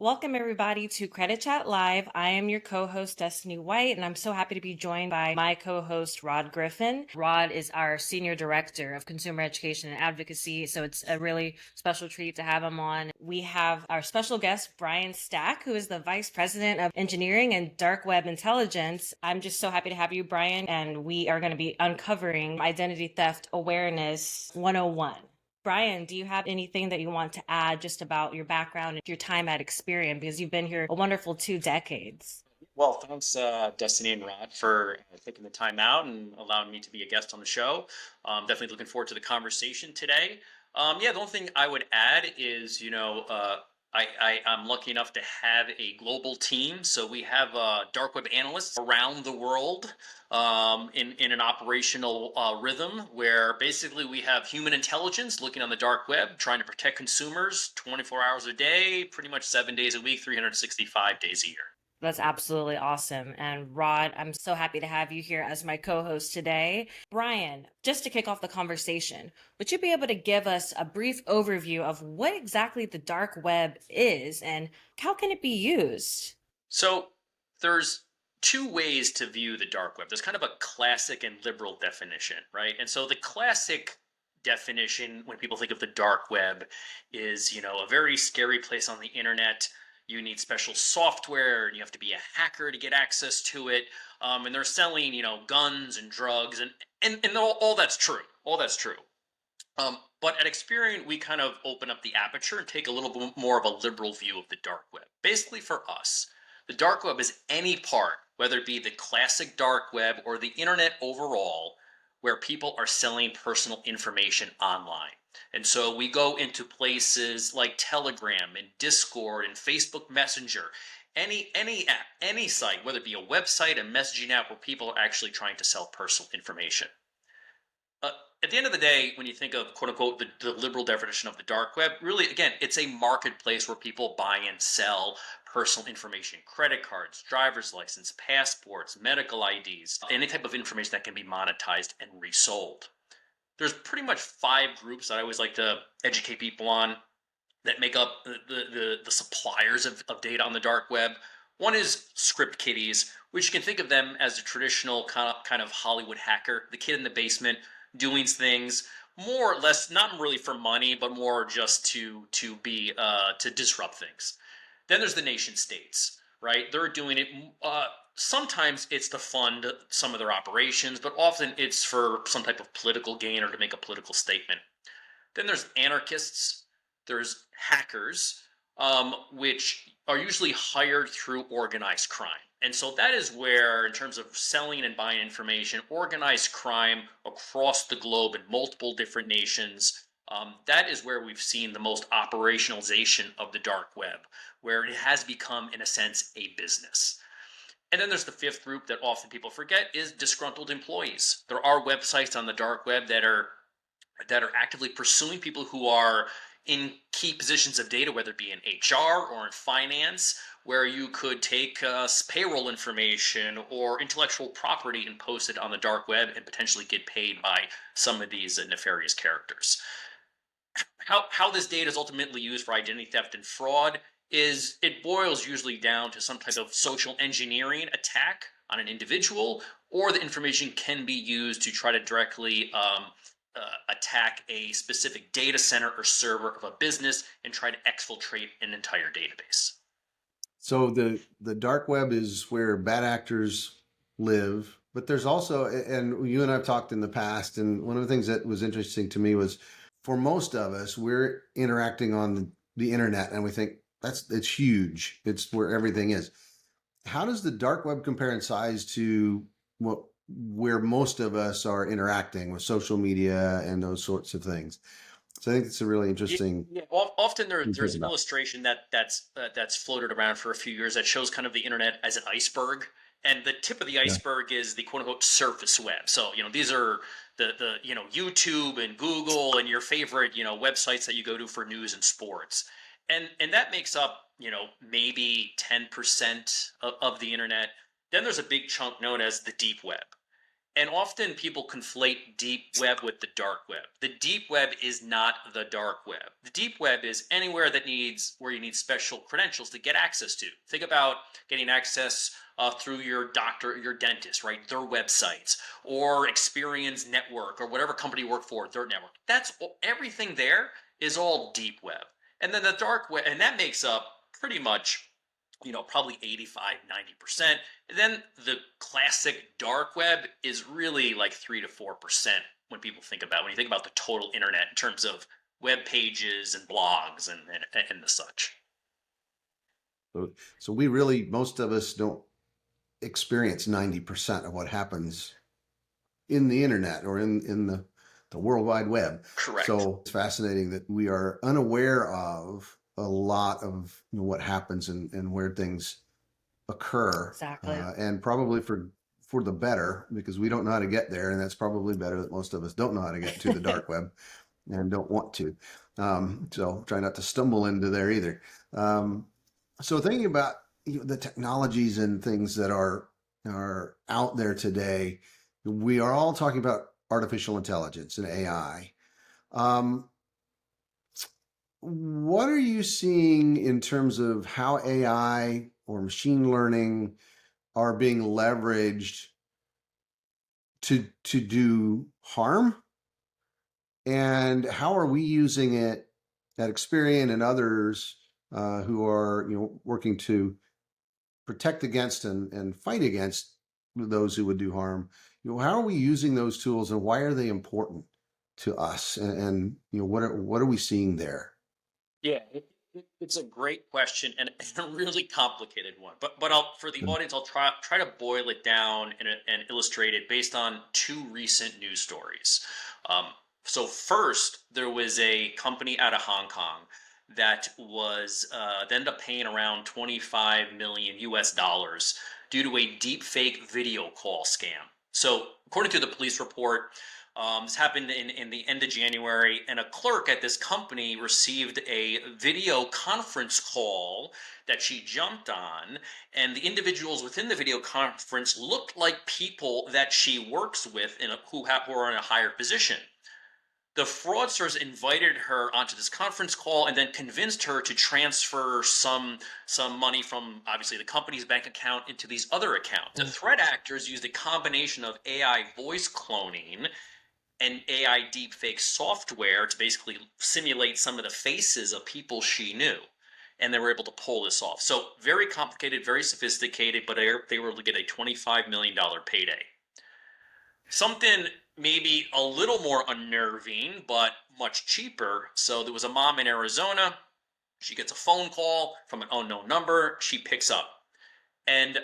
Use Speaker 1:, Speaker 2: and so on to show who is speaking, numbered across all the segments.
Speaker 1: Welcome, everybody, to Credit Chat Live. I am your co host, Destiny White, and I'm so happy to be joined by my co host, Rod Griffin. Rod is our Senior Director of Consumer Education and Advocacy, so it's a really special treat to have him on. We have our special guest, Brian Stack, who is the Vice President of Engineering and Dark Web Intelligence. I'm just so happy to have you, Brian, and we are going to be uncovering Identity Theft Awareness 101. Brian, do you have anything that you want to add just about your background and your time at Experian? Because you've been here a wonderful 2 decades.
Speaker 2: Well, thanks, Destiny and Rod, for taking the time out and allowing me to be a guest on the show. Definitely looking forward to the conversation today. Yeah, the only thing I would add is, I'm lucky enough to have a global team. So we have dark web analysts around the world in an operational rhythm where basically we have human intelligence looking on the dark web, trying to protect consumers 24 hours a day, pretty much 7 days a week, 365 days a year.
Speaker 1: That's absolutely awesome. And Rod, I'm so happy to have you here as my co host today. Brian, just to kick off the conversation, would you be able to give us a brief overview of what exactly the dark web is and how can it be used?
Speaker 2: So there's two ways to view the dark web. There's kind of a classic and liberal definition, right? And so the classic definition when people think of the dark web is, a very scary place on the internet. You need special software and you have to be a hacker to get access to it. And they're selling, guns and drugs and all that's true. All that's true. But at Experian, we kind of open up the aperture and take a little bit more of a liberal view of the dark web. Basically, for us, the dark web is any part, whether it be the classic dark web or the internet overall, where people are selling personal information online. And so we go into places like Telegram and Discord and Facebook Messenger, any app, any site, whether it be a website, a messaging app, where people are actually trying to sell personal information. Uh, at the end of the day, when you think of quote unquote the liberal definition of the dark web, really, again, it's a marketplace where people buy and sell personal information, credit cards, driver's license, passports, medical IDs, any type of information that can be monetized and resold. There's pretty much five groups that I always like to educate people on that make up the suppliers of data on the dark web. One is script kiddies, which you can think of them as a traditional kind of Hollywood hacker, the kid in the basement doing things more or less not really for money, but more just to disrupt things. Then there's the nation states, right? They're doing it. Sometimes it's to fund some of their operations, but often it's for some type of political gain or to make a political statement. Then there's anarchists, there's hackers, which are usually hired through organized crime. And so that is where, in terms of selling and buying information, organized crime across the globe in multiple different nations, that is where we've seen the most operationalization of the dark web, where it has become, in a sense, a business. And then there's the fifth group that often people forget is disgruntled employees. There are websites on the dark web that are actively pursuing people who are in key positions of data, whether it be in HR or in finance, where you could take payroll information or intellectual property and post it on the dark web and potentially get paid by some of these nefarious characters. How this data is ultimately used for identity theft and fraud is it boils usually down to some type of social engineering attack on an individual, or the information can be used to try to directly attack a specific data center or server of a business and try to exfiltrate an entire database.
Speaker 3: So the dark web is where bad actors live, but there's also, and you and I've talked in the past, and one of the things that was interesting to me was for most of us, we're interacting on the internet and we think it's huge. It's where everything is. How does the dark web compare in size to where most of us are interacting with social media and those sorts of things? So I think it's a really interesting.
Speaker 2: Yeah. Often there's an illustration that's floated around for a few years that shows kind of the internet as an iceberg, and the tip of the iceberg is the quote unquote surface web. So these are the YouTube and Google and your favorite websites that you go to for news and sports, and that makes up maybe 10% of the internet. Then there's a big chunk known as the deep web. And often people conflate deep web with the dark web. The deep web is not the dark web. The deep web is anywhere where you need special credentials to get access to. Think about getting access through your doctor, your dentist, right? Their websites, or Experian's network, or whatever company you work for, their network. That's everything there is all deep web. And then the dark web, and that makes up pretty much, probably 85, 90%. And then the classic dark web is really like 3 to 4% when you think about the total internet in terms of web pages and blogs and the such.
Speaker 3: So most of us don't experience 90% of what happens in the internet or in the World Wide Web.
Speaker 2: Correct.
Speaker 3: So it's fascinating that we are unaware of a lot of what happens and where things occur.
Speaker 1: Exactly.
Speaker 3: And probably for the better, because we don't know how to get there. And that's probably better that most of us don't know how to get to the dark web and don't want to. So try not to stumble into there either. So thinking about the technologies and things that are out there today, we are all talking about artificial intelligence and AI. What are you seeing in terms of how AI or machine learning are being leveraged to do harm? And how are we using it at Experian and others who are working to protect against and fight against those who would do harm? How are we using those tools, and why are they important to us? And what are we seeing there?
Speaker 2: Yeah, it's a great question and a really complicated one. But I'll for the audience, I'll try to boil it down and illustrate it based on two recent news stories. So first, there was a company out of Hong Kong that was that ended up paying around 25 million US dollars due to a deep fake video call scam. So according to the police report, this happened in the end of January, and a clerk at this company received a video conference call that she jumped on, and the individuals within the video conference looked like people that she works with who are in a higher position. The fraudsters invited her onto this conference call and then convinced her to transfer some money from obviously the company's bank account into these other accounts. The threat actors used a combination of AI voice cloning and AI deepfake software to basically simulate some of the faces of people she knew. And they were able to pull this off. So very complicated, very sophisticated, but they were able to get a $25 million payday. Something maybe a little more unnerving, but much cheaper. So there was a mom in Arizona. She gets a phone call from an unknown number. She picks up. And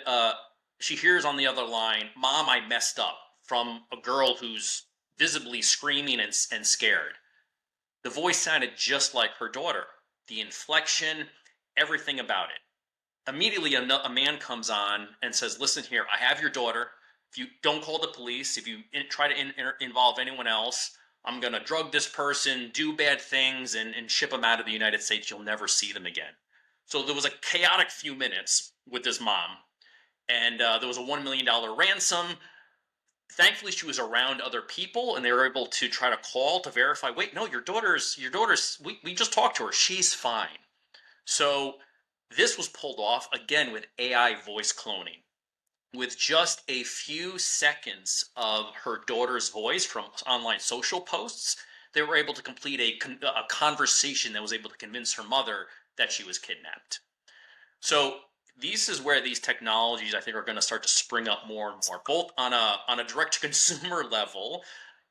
Speaker 2: she hears on the other line, "Mom, I messed up," from a girl who's visibly screaming and scared. The voice sounded just like her daughter. The inflection, everything about it. Immediately, a man comes on and says, "Listen here, I have your daughter. If you don't call the police, if you try to involve anyone else, I'm going to drug this person, do bad things, and ship them out of the United States. You'll never see them again." So there was a chaotic few minutes with this mom. And there was a $1 million ransom. Thankfully, she was around other people, and they were able to try to call to verify, "Wait, no, your daughter's, we just talked to her. She's fine." So this was pulled off, again, with AI voice cloning. With just a few seconds of her daughter's voice from online social posts, they were able to complete a conversation that was able to convince her mother that she was kidnapped. So this is where these technologies, I think, are going to start to spring up more and more, both on a direct to consumer level,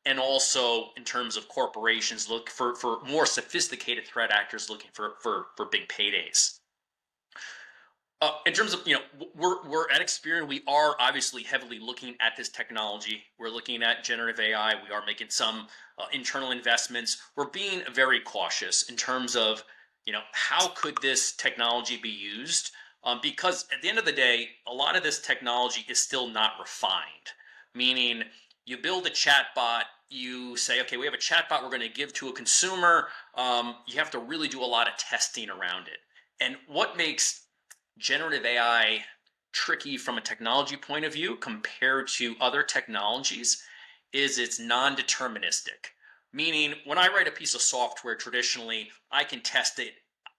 Speaker 2: and also in terms of corporations look for more sophisticated threat actors looking for big paydays. In terms of, we're at Experian, we are obviously heavily looking at this technology. We're looking at generative AI. We are making some internal investments. We're being very cautious in terms of, how could this technology be used? Because at the end of the day, a lot of this technology is still not refined. Meaning, you build a chatbot, you say, "Okay, we have a chatbot we're going to give to a consumer." You have to really do a lot of testing around it. And what makes generative AI tricky from a technology point of view compared to other technologies is it's non-deterministic. Meaning, when I write a piece of software, traditionally, I can test it.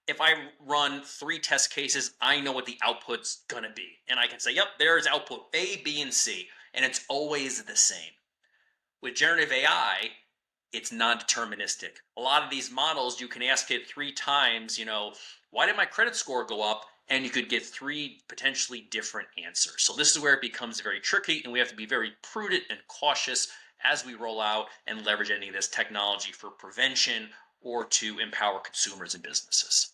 Speaker 2: If I run 3 test cases, I know what the output's going to be. And I can say, yep, there's output A, B, and C. And it's always the same. With generative AI, it's non-deterministic. A lot of these models, you can ask it 3 times, why did my credit score go up? And you could get 3 potentially different answers. So this is where it becomes very tricky, and we have to be very prudent and cautious as we roll out and leverage any of this technology for prevention or to empower consumers and businesses.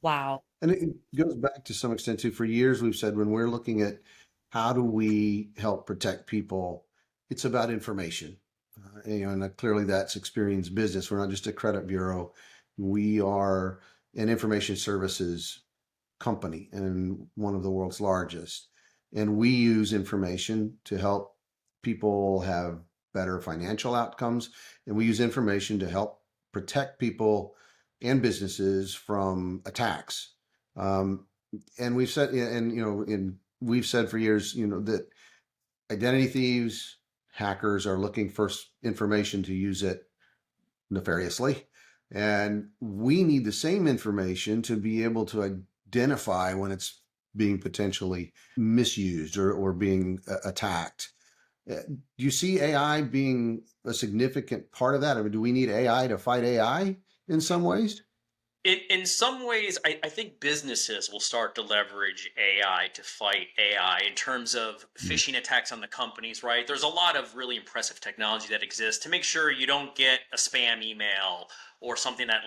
Speaker 1: Wow.
Speaker 3: And it goes back to some extent too. For years, we've said when we're looking at how do we help protect people, it's about information. And clearly that's Experience Business. We're not just a credit bureau. We are an information services company and one of the world's largest. And we use information to help people have better financial outcomes. And we use information to help protect people and businesses from attacks. And we've said, we've said for years, that identity thieves, hackers are looking for information to use it nefariously. And we need the same information to be able to identify when it's being potentially misused or being attacked. Do you see AI being a significant part of that? I mean, do we need AI to fight AI in some ways?
Speaker 2: In some ways, I think businesses will start to leverage AI to fight AI in terms of phishing attacks on the companies, right? There's a lot of really impressive technology that exists to make sure you don't get a spam email or something that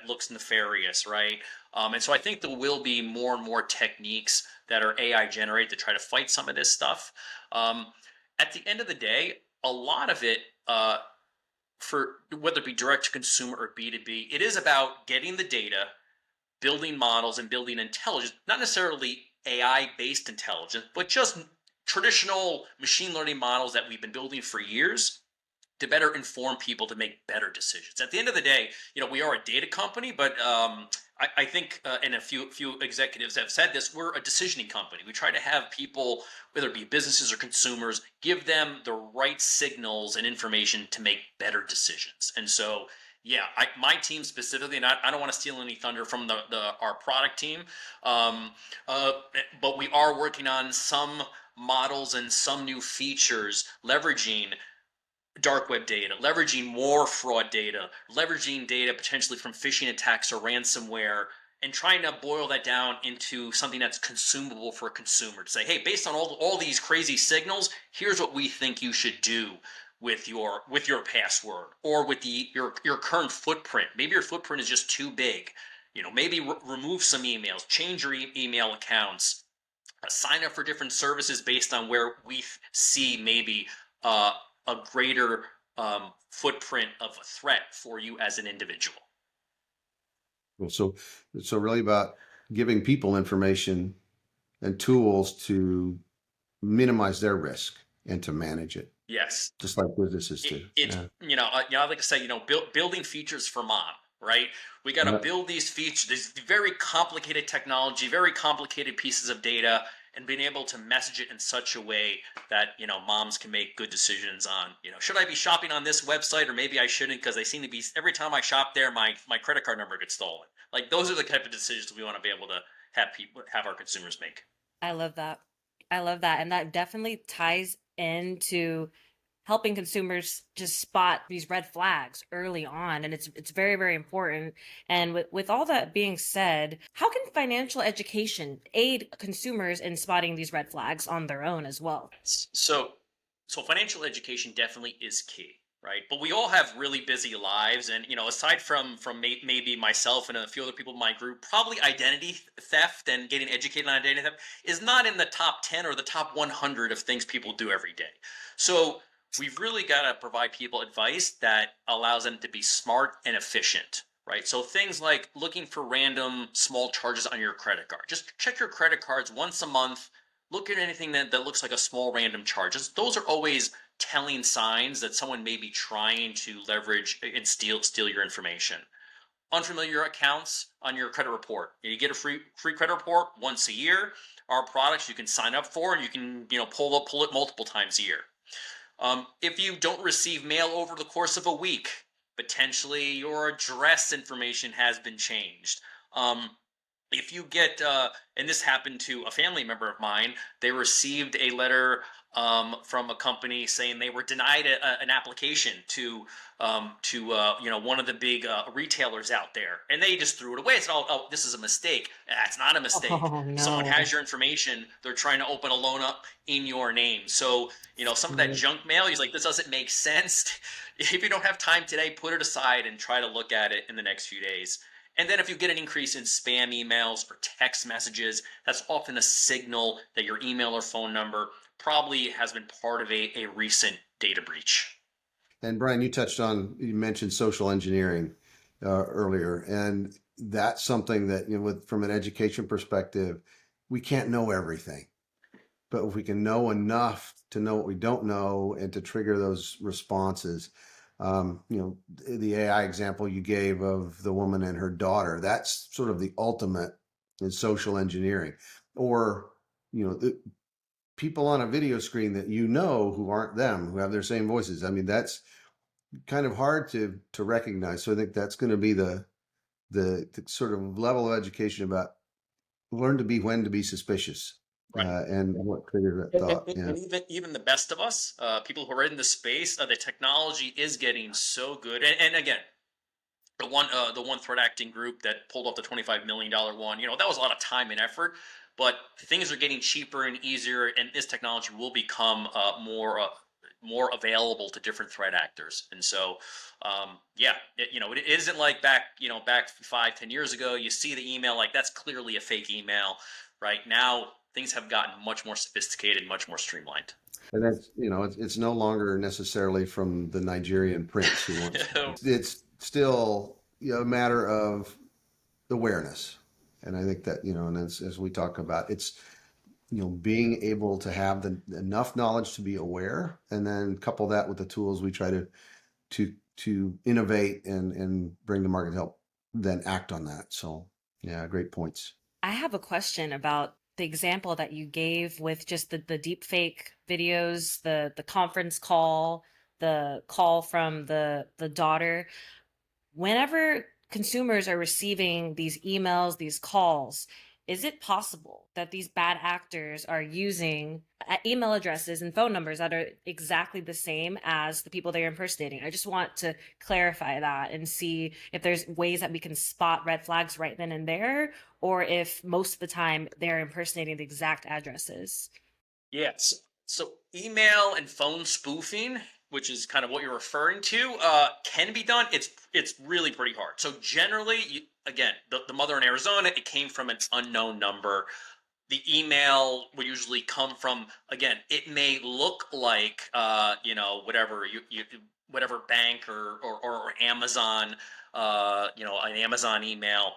Speaker 2: looks nefarious, right? And so I think there will be more and more techniques that are AI generated to try to fight some of this stuff. At the end of the day, a lot of it, for whether it be direct to consumer or B2B, it is about getting the data, building models, and building intelligence, not necessarily AI based intelligence, but just traditional machine learning models that we've been building for years to better inform people to make better decisions. At the end of the day, we are a data company, but I think, and a few executives have said this, we're a decisioning company. We try to have people, whether it be businesses or consumers, give them the right signals and information to make better decisions. And so, yeah, my team specifically, and I don't want to steal any thunder from our product team, but we are working on some models and some new features leveraging dark web data, leveraging more fraud data, leveraging data potentially from phishing attacks or ransomware, and trying to boil that down into something that's consumable for a consumer to say, hey, based on all these crazy signals, here's what we think you should do with your password or with your current footprint. Maybe your footprint is just too big. Maybe remove some emails, change your email accounts, sign up for different services based on where we see maybe a greater footprint of a threat for you as an individual.
Speaker 3: Well, so really about giving people information and tools to minimize their risk and to manage it,
Speaker 2: Yes,
Speaker 3: just like businesses do.
Speaker 2: it's I like to say, building features for mom. Right, we got to
Speaker 3: Yeah.
Speaker 2: build these features, this very complicated technology, very complicated pieces of data, and being able to message it in such a way that moms can make good decisions on should I be shopping on this website or maybe I shouldn't because they seem to be, every time I shop there my credit card number gets stolen. Like, those are the type of decisions we want to be able to have our consumers make.
Speaker 1: I love that. I love that. And that definitely ties into helping consumers just spot these red flags early on. And it's very, very important. And with all that being said, how can financial education aid consumers in spotting these red flags on their own as well?
Speaker 2: So financial education definitely is key, right? But we all have really busy lives, and aside from maybe myself and a few other people in my group, probably identity theft and getting educated on identity theft is not in the top 10 or the top 100 of things people do every day. So we've really got to provide people advice that allows them to be smart and efficient, right? So things like looking for random small charges on your credit card. Just check your credit cards once a month. Look at anything that looks like a small random charge. Those are always telling signs that someone may be trying to leverage and steal your information. unfamiliar accounts on your credit report. You get a free credit report once a year. Our products you can sign up for, and you can pull it multiple times a year. If you don't receive mail over the course of a week, potentially your address information has been changed. If you get, and this happened to a family member of mine, they received a letter from a company saying they were denied an application to one of the big retailers out there, and they just threw it away. Said, "Oh, this is a mistake." That's not a mistake.
Speaker 1: Oh
Speaker 2: Someone
Speaker 1: no.
Speaker 2: has your information. They're trying to open a loan up in your name. So some of that
Speaker 1: Mm.
Speaker 2: junk mail, he's like, this doesn't make sense. If you don't have time today, put it aside and try to look at it in the next few days. And then if you get an increase in spam emails or text messages, that's often a signal that your email or phone number probably has been part of a recent data breach.
Speaker 3: And Brian, you mentioned social engineering earlier, and that's something that, from an education perspective, we can't know everything, but if we can know enough to know what we don't know and to trigger those responses, the AI example you gave of the woman and her daughter, that's sort of the ultimate in social engineering. Or, the people on a video screen that who aren't them, who have their same voices. I mean, that's kind of hard to recognize. So I think that's going to be the sort of level of education about learn to be when to be suspicious,
Speaker 2: Right.
Speaker 3: and what triggers that
Speaker 2: And, and,
Speaker 3: thought. Yeah.
Speaker 2: and even the best of us, people who are in the space, the technology is getting so good. And again, the one threat acting group that pulled off the $25 million one, that was a lot of time and effort. But things are getting cheaper and easier, and this technology will become more available to different threat actors. And so, it isn't like back 5-10 years ago. You see the email, like that's clearly a fake email. Right now, things have gotten much more sophisticated, much more streamlined.
Speaker 3: And that's, it's no longer necessarily from the Nigerian prince who wants, it's still, a matter of awareness. And I think that, and as we talk about, it's, being able to have enough knowledge to be aware, and then couple that with the tools we try to innovate and bring to market, help then act on that. So yeah, great points.
Speaker 1: I have a question about the example that you gave with just the deep fake videos, the conference call, the call from the daughter. Whenever consumers are receiving these emails, these calls, is it possible that these bad actors are using email addresses and phone numbers that are exactly the same as the people they're impersonating? I just want to clarify that and see if there's ways that we can spot red flags right then and there, or if most of the time they're impersonating the exact addresses.
Speaker 2: Yes. So email and phone spoofing, which is kind of what you're referring to, can be done. It's really pretty hard. So generally, again, the mother in Arizona, it came from an unknown number. The email will usually come from, again, it may look like whatever whatever bank or Amazon, an Amazon email,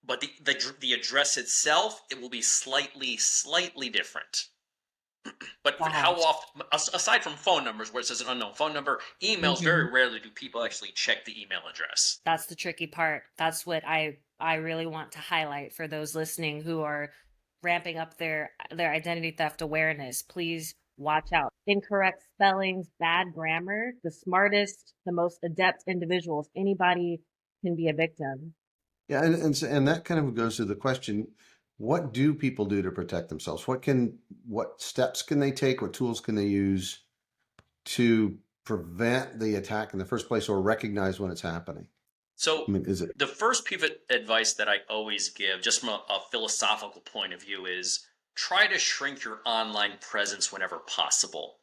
Speaker 2: but the address itself, it will be slightly different. But how
Speaker 1: Wow.
Speaker 2: often, aside from phone numbers where it says an unknown phone number, emails, very rarely do people actually check the email address.
Speaker 1: That's the tricky part. That's what I really want to highlight for those listening who are ramping up their identity theft awareness. Please watch out. Incorrect spellings, bad grammar, the smartest, the most adept individuals, anybody can be a victim.
Speaker 3: Yeah, and that kind of goes to the question: what do people do to protect themselves? What steps can they take? What tools can they use to prevent the attack in the first place, or recognize when it's happening?
Speaker 2: So
Speaker 3: I mean, is it?
Speaker 2: the first piece of advice that I always give, just from a philosophical point of view, is try to shrink your online presence whenever possible.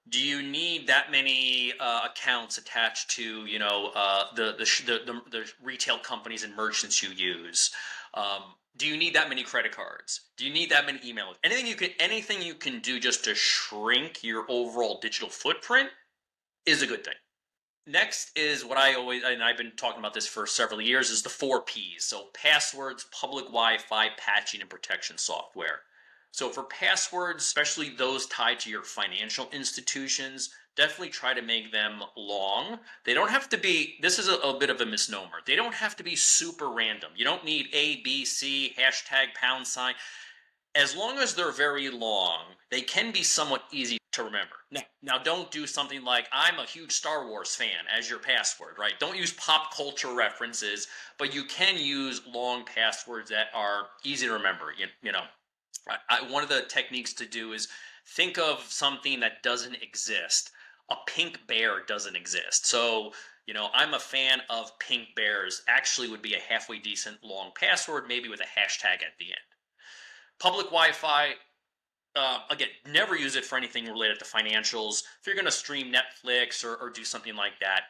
Speaker 2: Do you need that many accounts attached to the retail companies and merchants you use? Do you need that many credit cards? Do you need that many emails? Anything you can do just to shrink your overall digital footprint is a good thing. Next is what and I've been talking about this for several years, is the 4 Ps. So passwords, public Wi-Fi, patching, and protection software. So for passwords, especially those tied to your financial institutions, definitely try to make them long. They don't have to be, this is a bit of a misnomer. They don't have to be super random. You don't need A, B, C, hashtag, pound sign. As long as they're very long, they can be somewhat easy to remember. Now don't do something like "I'm a huge Star Wars fan" as your password, right? Don't use pop culture references, but you can use long passwords that are easy to remember. You know, one of the techniques to do is think of something that doesn't exist. A pink bear doesn't exist. So, I'm a fan of pink bears actually would be a halfway decent long password, maybe with a hashtag at the end. Public Wi-Fi, again, never use it for anything related to financials. If you're going to stream Netflix or do something like that,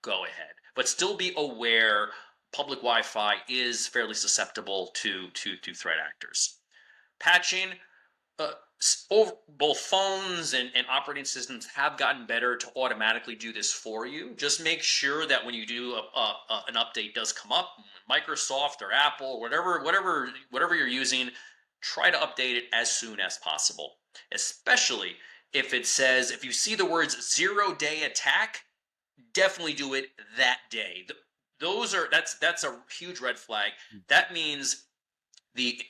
Speaker 2: go ahead. But still be aware public Wi-Fi is fairly susceptible to threat actors. Patching, both phones and operating systems have gotten better to automatically do this for you. Just make sure that when you do an update does come up, Microsoft or Apple, whatever you're using, try to update it as soon as possible. Especially if you see the words 0-day attack, definitely do it that day. That's a huge red flag. That means the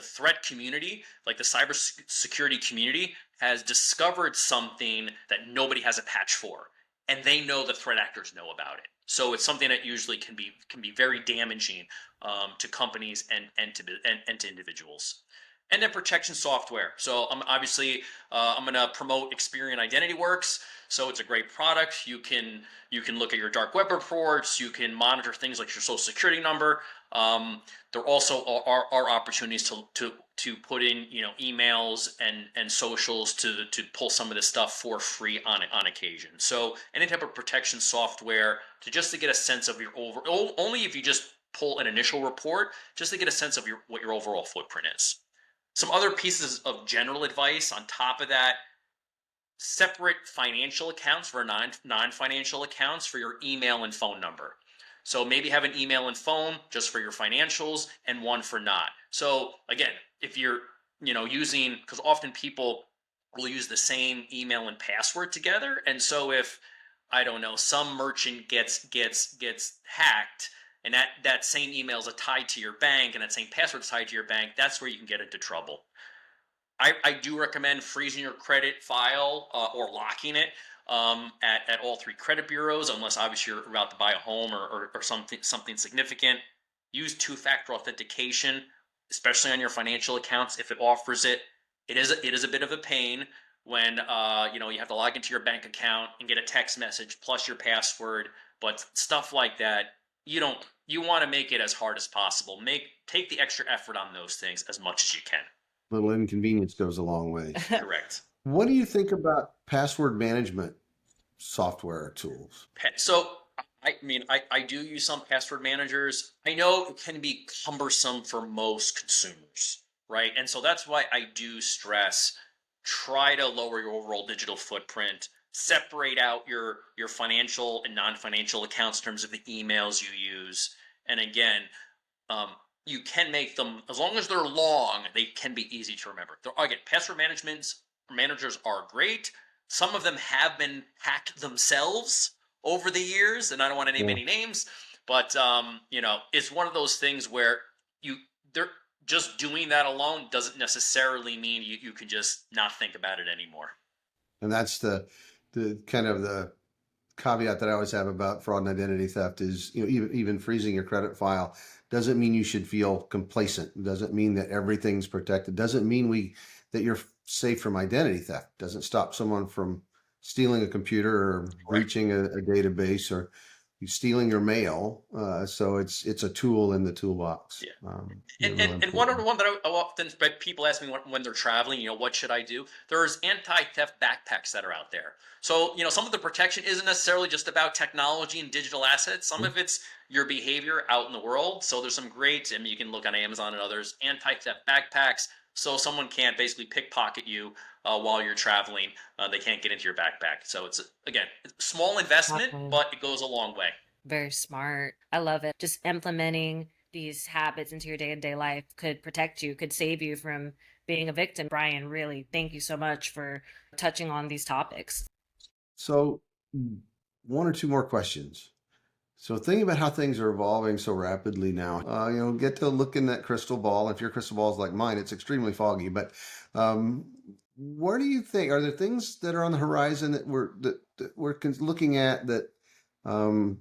Speaker 2: threat community, like the cybersecurity community, has discovered something that nobody has a patch for, and they know the threat actors know about it. So it's something that usually can be very damaging to companies and to individuals. And then protection software. So I'm going to promote Experian Identity Works. So it's a great product. You can look at your dark web reports. You can monitor things like your social security number. There also are opportunities to put in emails and socials to pull some of this stuff for free on occasion. So any type of protection software to get a sense of your overall, only if you just pull an initial report, just to get a sense of what your overall footprint is. Some other pieces of general advice on top of that: separate financial accounts for non-financial accounts for your email and phone number. So maybe have an email and phone just for your financials and one for not. So again, if you're using, because often people will use the same email and password together, and so if, I don't know, some merchant gets hacked, and that same email is tied to your bank, and that same password is tied to your bank, that's where you can get into trouble. I do recommend freezing your credit file or locking it at all three credit bureaus, unless obviously you're about to buy a home or something significant. Use two-factor authentication, especially on your financial accounts if it offers it. It is a bit of a pain when you have to log into your bank account and get a text message plus your password, but stuff like that, you want to make it as hard as possible. Take the extra effort on those things as much as you can.
Speaker 3: Little inconvenience goes a long way.
Speaker 2: Correct.
Speaker 3: What do you think about password management software tools?
Speaker 2: So, I do use some password managers. I know it can be cumbersome for most consumers, right? And so that's why I do stress, try to lower your overall digital footprint, separate out your financial and non-financial accounts in terms of the emails you use. And again, you can make them, as long as they're long, they can be easy to remember. Again, password managers are great. Some of them have been hacked themselves over the years, and I don't want to name any names, but it's one of those things where they're just doing that alone doesn't necessarily mean you can just not think about it anymore.
Speaker 3: And that's the kind of the caveat that I always have about fraud and identity theft is, even freezing your credit file doesn't mean you should feel complacent. It doesn't mean that everything's protected. Doesn't mean that you're safe from identity theft. Doesn't stop someone from stealing a computer or breaching a database or stealing your mail. So it's a tool in the toolbox.
Speaker 2: Yeah. And one that I often people ask me when they're traveling, what should I do? There's anti-theft backpacks that are out there. So, some of the protection isn't necessarily just about technology and digital assets. Some of it's your behavior out in the world. So there's some great, and you can look on Amazon and others, anti-theft backpacks. So someone can't basically pickpocket you while you're traveling. They can't get into your backpack. So it's, again, small investment, but it goes a long way.
Speaker 1: Very smart. I love it. Just implementing these habits into your day-to-day life could protect you, could save you from being a victim. Brian, really, thank you so much for touching on these topics.
Speaker 3: So, one or two more questions. So, thinking about how things are evolving so rapidly now, get to look in that crystal ball. If your crystal ball is like mine, it's extremely foggy. But um, where do you think are there things that are on the horizon that we're looking at that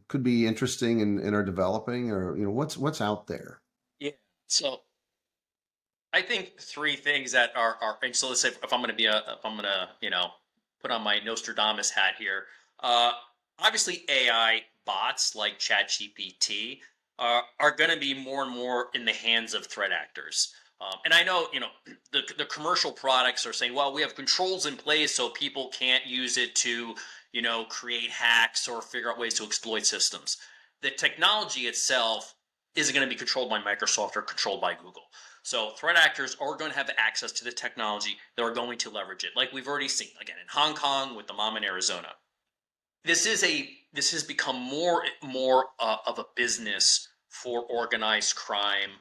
Speaker 3: could be interesting and are developing, or what's out there?
Speaker 2: Yeah. So I think three things that are and so let's say if I'm gonna, put on my Nostradamus hat here. Uh Obviously AI bots like ChatGPT are gonna be more and more in the hands of threat actors. And I know, the commercial products are saying, well, we have controls in place so people can't use it to, create hacks or figure out ways to exploit systems. The technology itself isn't going to be controlled by Microsoft or controlled by Google. So threat actors are going to have access to the technology. They're going to leverage it, like we've already seen again in Hong Kong with the mom in Arizona. This has become more of a business for organized crime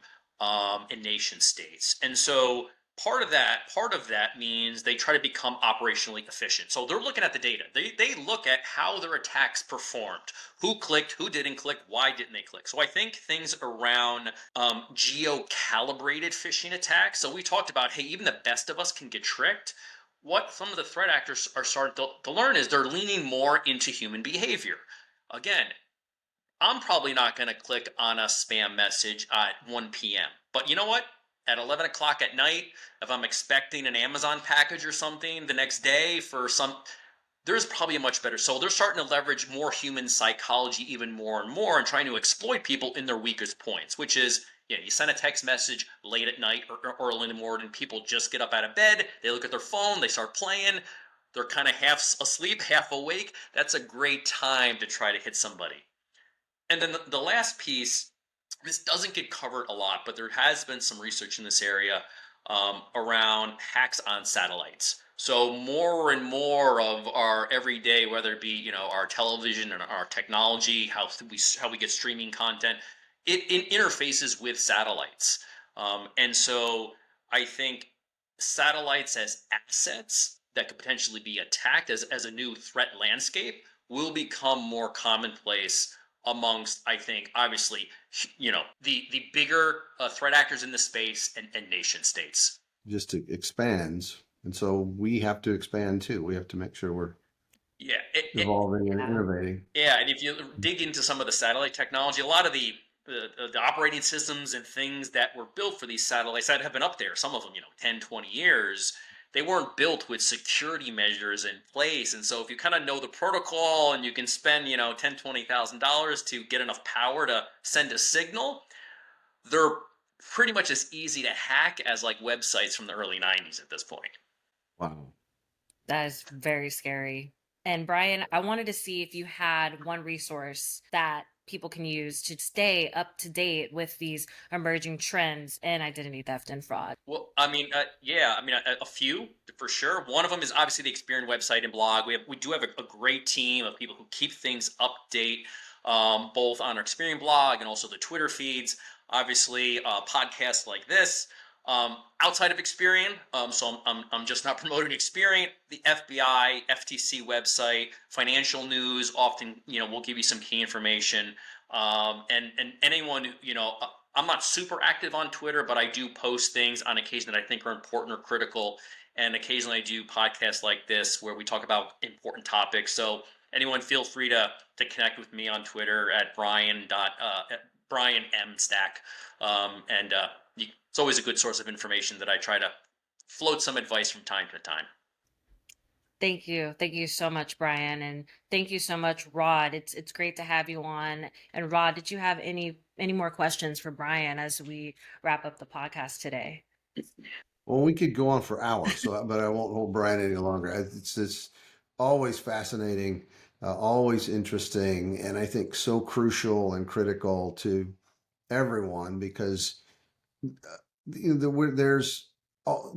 Speaker 2: in nation states, and so part of that means they try to become operationally efficient. So they're looking at the data. They look at how their attacks performed, who clicked, who didn't click, why didn't they click. So I think things around geo-calibrated phishing attacks. So we talked about, hey, even the best of us can get tricked. What some of the threat actors are starting to learn is they're leaning more into human behavior. Again, I'm probably not going to click on a spam message at 1 p.m. But you know what? At 11 o'clock at night, if I'm expecting an Amazon package or something the next day there's probably a much better. So they're starting to leverage more human psychology even more and more and trying to exploit people in their weakest points, which is, you send a text message late at night or early in the morning. People just get up out of bed. They look at their phone. They start playing. They're kind of half asleep, half awake. That's a great time to try to hit somebody. And then the last piece, this doesn't get covered a lot, but there has been some research in this area around hacks on satellites. So more and more of our everyday, whether it be our television and our technology, how we get streaming content, it interfaces with satellites, and so I think satellites as assets that could potentially be attacked as a new threat landscape will become more commonplace amongst, I think, obviously, the bigger threat actors in the space and nation states.
Speaker 3: Just expands, and so we have to expand too. We have to make sure we're
Speaker 2: Yeah,
Speaker 3: evolving and
Speaker 1: Yeah.
Speaker 3: innovating.
Speaker 2: yeah, and if you dig into some of the satellite technology, a lot of the operating systems and things that were built for these satellites that have been up there, some of them, 10, 20 years, they weren't built with security measures in place. And so if you kind of know the protocol and you can spend, $10,000, $20,000 to get enough power to send a signal, they're pretty much as easy to hack as like websites from the early 90s at this point.
Speaker 3: Wow.
Speaker 1: That is very scary. And Brian, I wanted to see if you had one resource that people can use to stay up to date with these emerging trends in identity theft and fraud.
Speaker 2: Well, I mean, yeah, I mean, a few for sure. One of them is obviously the Experian website and blog. We do have a great team of people who keep things update, both on our Experian blog and also the Twitter feeds. Obviously, podcasts like this. Outside of Experian, so I'm just not promoting Experian. The FBI, FTC website, financial news often, will give you some key information. And anyone, I'm not super active on Twitter, but I do post things on occasion that I think are important or critical. And occasionally I do podcasts like this where we talk about important topics. So anyone feel free to connect with me on Twitter at Brian M Stack. It's always a good source of information that I try to float some advice from time to time.
Speaker 1: Thank you. Thank you so much, Brian. And thank you so much, Rod. It's great to have you on. And Rod, did you have any more questions for Brian as we wrap up the podcast today?
Speaker 3: Well, we could go on for hours, but I won't hold Brian any longer. It's always fascinating, always interesting, and I think so crucial and critical to everyone because there's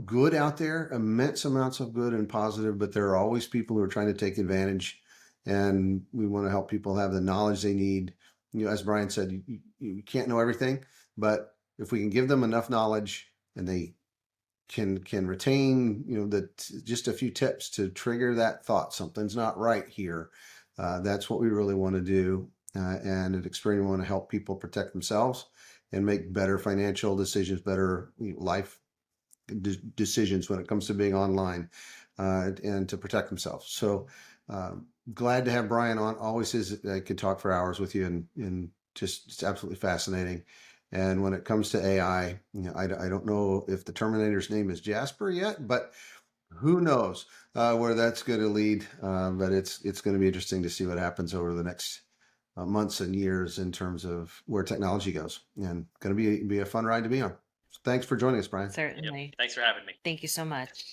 Speaker 3: good out there, immense amounts of good and positive, but there are always people who are trying to take advantage, and we want to help people have the knowledge they need. As Brian said, you can't know everything, But if we can give them enough knowledge and they can retain, just a few tips to trigger that thought, something's not right here. That's what we really want to do. And at Experian, we want to help people protect themselves and make better financial decisions, better life decisions when it comes to being online, and to protect themselves. So glad to have Brian on. Always is. I could talk for hours with you, and just it's absolutely fascinating. And when it comes to AI, I don't know if the Terminator's name is Jasper yet, but who knows where that's going to lead. But it's going to be interesting to see what happens over the next months and years in terms of where technology goes, and going to be a fun ride to be on. So thanks for joining us, Brian.
Speaker 1: Certainly.
Speaker 2: Yep. Thanks for having me.
Speaker 1: Thank you so much.